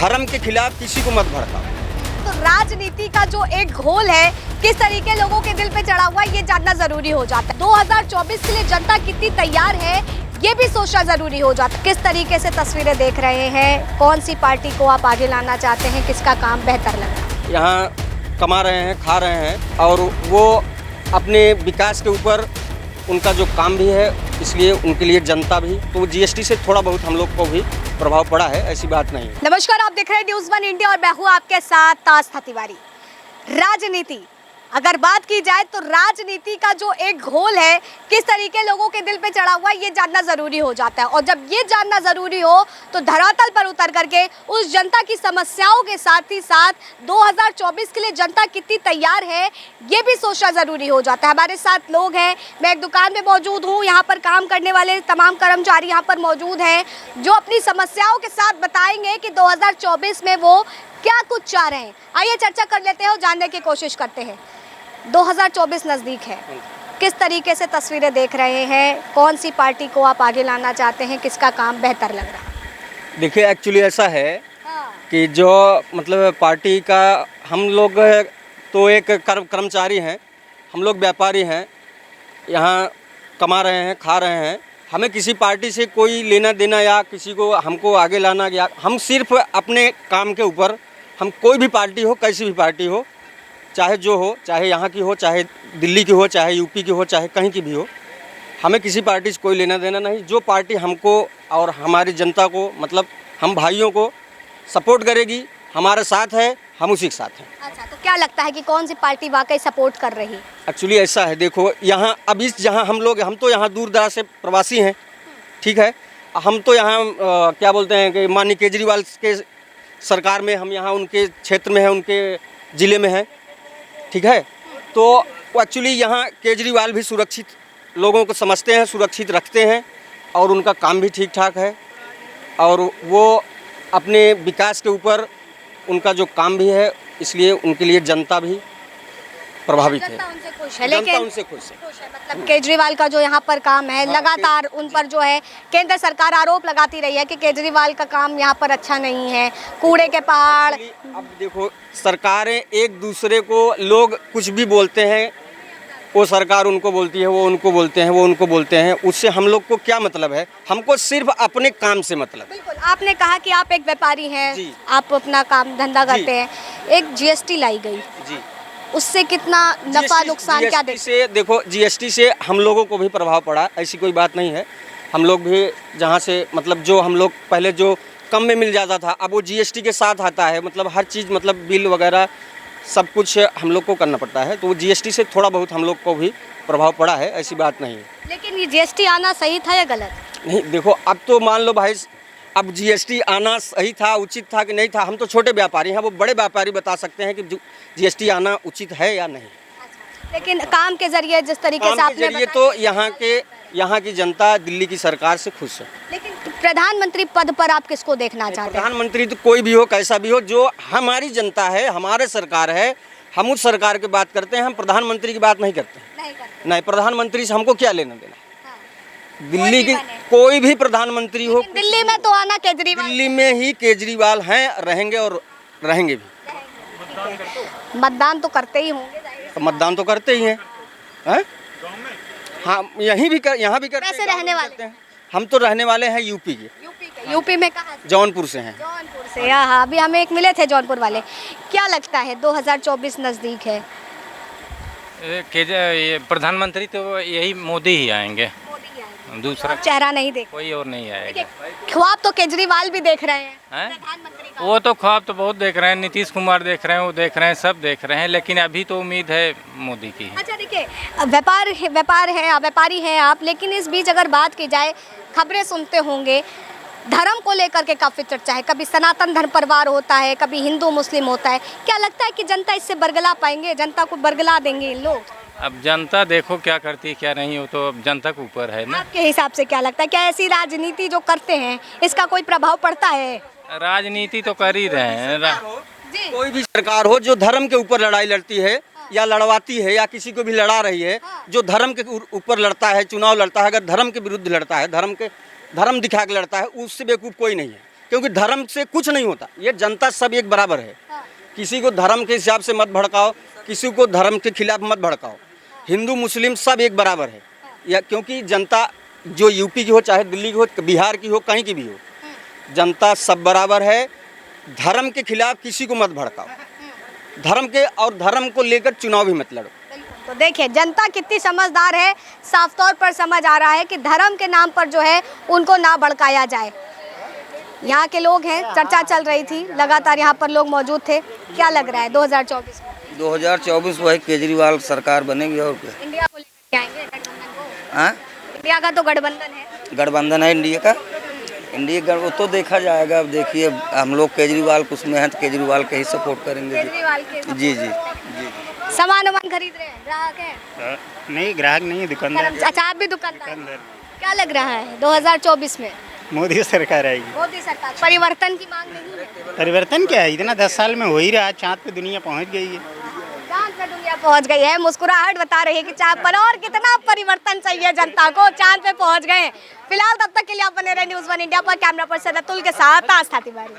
धर्म के खिलाफ किसी को मत भड़काओ। तो राजनीति का जो एक घोल है किस तरीके लोगों के दिल पे चढ़ा हुआ है ये जानना जरूरी हो जाता है। 2024 के लिए जनता कितनी तैयार है ये भी सोचना जरूरी हो जाता है। किस तरीके से तस्वीरें देख रहे हैं, कौन सी पार्टी को आप आगे लाना चाहते हैं, किसका काम बेहतर लग रहा है? यहाँ कमा रहे हैं, खा रहे हैं और वो अपने विकास के ऊपर उनका जो काम भी है, इसलिए उनके लिए जनता भी। तो जीएसटी से थोड़ा बहुत हम लोग को भी प्रभाव पड़ा है, ऐसी बात नहीं है। नमस्कार, आप देख रहे हैं न्यूज़ 1 इंडिया और मैं हूं आपके साथ आस्था तिवारी। राजनीति अगर बात की जाए तो राजनीति का जो एक घोल है किस तरीके लोगों के दिल पे चढ़ा हुआ है ये जानना जरूरी हो जाता है। और जब ये जानना जरूरी हो तो धरातल पर उतर करके उस जनता की समस्याओं के साथ ही साथ 2024 के लिए जनता कितनी तैयार है ये भी सोचना जरूरी हो जाता है। हमारे साथ लोग हैं, मैं एक दुकान में मौजूद हूँ, यहाँ पर काम करने वाले तमाम कर्मचारी यहाँ पर मौजूद हैं जो अपनी समस्याओं के साथ बताएंगे कि 2024 में वो क्या कुछ चाह रहे हैं। आइए चर्चा कर लेते हैं और जानने की कोशिश करते हैं। 2024 नज़दीक है, किस तरीके से तस्वीरें देख रहे हैं, कौन सी पार्टी को आप आगे लाना चाहते हैं, किसका काम बेहतर लग रहा है? देखिए, एक्चुअली ऐसा है कि जो मतलब पार्टी का हम लोग तो एक कर्मचारी हैं, हम लोग व्यापारी हैं, यहाँ कमा रहे हैं, खा रहे हैं। हमें किसी पार्टी से कोई लेना देना या किसी को हमको आगे लाना, या हम सिर्फ अपने काम के ऊपर, हम कोई भी पार्टी हो, कैसी भी पार्टी हो, चाहे जो हो, चाहे यहाँ की हो, चाहे दिल्ली की हो, चाहे यूपी की हो, चाहे कहीं की भी हो, हमें किसी पार्टी से कोई लेना देना नहीं। जो पार्टी हमको और हमारी जनता को, मतलब हम भाइयों को सपोर्ट करेगी, हमारे साथ है, हम उसी के साथ हैं। अच्छा, तो क्या लगता है कि कौन सी पार्टी वाकई सपोर्ट कर रही है? एक्चुअली ऐसा है, देखो यहाँ अब इस जहाँ हम तो यहाँ दूर दराज से प्रवासी हैं, ठीक है। हम तो यहाँ क्या बोलते हैं कि माननीय केजरीवाल के सरकार में, हम यहाँ उनके क्षेत्र में हैं, उनके ज़िले में हैं, ठीक है। तो एक्चुअली यहाँ केजरीवाल भी सुरक्षित लोगों को समझते हैं, सुरक्षित रखते हैं और उनका काम भी ठीक ठाक है और वो अपने विकास के ऊपर उनका जो काम भी है, इसलिए उनके लिए जनता भी प्रभावित है। जनता उनसे खुश है, जनता लेकिन उनसे खुश है। मतलब केजरीवाल का जो यहाँ पर काम है, लगातार उन पर जो है केंद्र सरकार आरोप लगाती रही है कि केजरीवाल का काम यहाँ पर अच्छा नहीं है, कूड़े के पहाड़। अब देखो, सरकारें एक दूसरे को, लोग कुछ भी बोलते हैं, वो सरकार उनको बोलती है, वो उनको बोलते हैं, वो उनको बोलते हैं, उससे हम लोग को क्या मतलब है? हमको सिर्फ अपने काम से मतलब। बिल्कुल, आपने कहा कि आप एक व्यापारी हैं, आप अपना काम धंधा करते हैं, एक जीएसटी लाई गई जी, उससे कितना नफा नुकसान क्या देखते? से देखो, जीएसटी से हम लोगों को भी प्रभाव पड़ा, ऐसी कोई बात नहीं है। हम लोग भी जहाँ से मतलब जो हम लोग पहले जो कम में मिल जाता था, अब वो जीएसटी के साथ आता है, मतलब हर चीज़, मतलब बिल वगैरह सब कुछ हम लोग को करना पड़ता है। तो वो जीएसटी से थोड़ा बहुत हम लोग को भी प्रभाव पड़ा है, ऐसी बात नहीं है। लेकिन ये जीएसटी आना सही था या गलत? नहीं, देखो अब तो मान लो भाई, अब जीएसटी आना सही था, उचित था कि नहीं था, हम तो छोटे व्यापारी हैं, वो बड़े व्यापारी बता सकते हैं कि जीएसटी आना उचित है या नहीं। लेकिन काम के जरिए जिस तरीके से आपने बताया, तो यहाँ की जनता दिल्ली की सरकार से खुश है। लेकिन प्रधानमंत्री पद पर आप किसको देखना चाहते हैं? प्रधानमंत्री तो कोई भी हो, कैसा भी हो, जो हमारी जनता है, हमारे सरकार है, हम उस सरकार की बात करते हैं, हम प्रधानमंत्री की बात नहीं करते। नहीं, प्रधानमंत्री से हमको क्या लेना देना। दिल्ली की कोई भी प्रधानमंत्री हो, दिल्ली में तो आना केजरीवाल, दिल्ली में ही केजरीवाल हैं, रहेंगे और रहेंगे भी। मतदान तो करते ही होंगे, तो मतदान तो करते ही हैं, हैं? हाँ, यहाँ भी करते कैसे रहने वाले हैं। हम तो रहने वाले हैं यूपी के। यूपी में कहाँ से? जौनपुर से हैं। जौनपुर से, हाँ, अभी हमें एक मिले थे जौनपुर वाले। क्या लगता है 2024 नजदीक है, ये प्रधानमंत्री तो यही मोदी ही आएंगे, दूसरा चेहरा नहीं देख, कोई और नहीं आएगा। ख्वाब तो केजरीवाल भी देख रहे हैं, प्रधानमंत्री का। वो तो ख्वाब तो बहुत देख रहे हैं, नीतीश कुमार देख रहे हैं, वो देख रहे हैं, सब देख रहे हैं, लेकिन अभी तो उम्मीद है मोदी की। अच्छा, देखिए, व्यापारी हैं आप, लेकिन इस बीच अगर बात की जाए, खबरें सुनते होंगे, धर्म को लेकर के काफ़ी चर्चा है, कभी सनातन धर्म परिवार होता है, कभी हिंदू मुस्लिम होता है। क्या लगता है कि जनता इससे बरगला पाएंगे, जनता को बरगला देंगे इन लोग? अब जनता देखो क्या करती है क्या नहीं, हो तो अब जनता के ऊपर है ना। आपके हिसाब से क्या लगता है, क्या ऐसी राजनीति जो करते हैं इसका कोई प्रभाव पड़ता है? राजनीति तो कर ही रहे हैं। कोई भी सरकार हो जो धर्म के ऊपर लड़ाई लड़ती है या लड़वाती है या किसी को भी लड़ा रही है, जो धर्म के ऊपर लड़ता है, चुनाव लड़ता है, अगर धर्म के विरुद्ध लड़ता है, धर्म दिखा के लड़ता है, उससे बेवकूफ़ कोई नहीं है। क्योंकि धर्म से कुछ नहीं होता, ये जनता सब एक बराबर है। किसी को धर्म के हिसाब से मत भड़काओ, किसी को धर्म के खिलाफ मत भड़काओ। हिंदू मुस्लिम सब एक बराबर है, या क्योंकि जनता जो यूपी की हो, चाहे दिल्ली की हो, बिहार की हो, कहीं की भी हो, जनता सब बराबर है। धर्म के खिलाफ किसी को मत भड़काओ, धर्म के और धर्म को लेकर चुनाव भी मत लड़ो। तो देखिए जनता कितनी समझदार है, साफ तौर पर समझ आ रहा है कि धर्म के नाम पर जो है उनको ना भड़काया जाए। यहाँ के लोग हैं, चर्चा चल रही थी, लगातार यहाँ पर लोग मौजूद थे। क्या लग रहा है 2024 में? 2024 वही केजरीवाल सरकार बनेगी और क्या। इंडिया को लेकर आएंगे गठबंधन को? हाँ, इंडिया का तो गठबंधन है। गठबंधन है इंडिया का। इंडिया वो तो देखा जाएगा। अब देखिए हम लोग केजरीवाल कुछ में हैं तो केजरीवाल के ही सपोर्ट करेंगे। केजरीवाल के जी जी जी। सामान खरीद रहे हैं, ग्राहक हैं? नहीं, ग्राहक नहीं है, दुकानदार। अच्छा, आप भी दुकानदार? क्या लग रहा है 2024 में? मोदी सरकार आएगी। मोदी सरकार, परिवर्तन की मांग नहीं है? परिवर्तन क्या है, इतना 10 साल में हो ही रहा। चाँद पे दुनिया पहुंच गई है। चांद पे दुनिया पहुंच गई है, मुस्कुराहट बता रही है कि चांद पर, और कितना परिवर्तन चाहिए जनता को, चांद पे पहुंच गए। फिलहाल तब तक के लिए आप बने रहे न्यूज़ 1 इंडिया पर। कैमरा पर्सन अतुल के साथ आस्था तिवारी।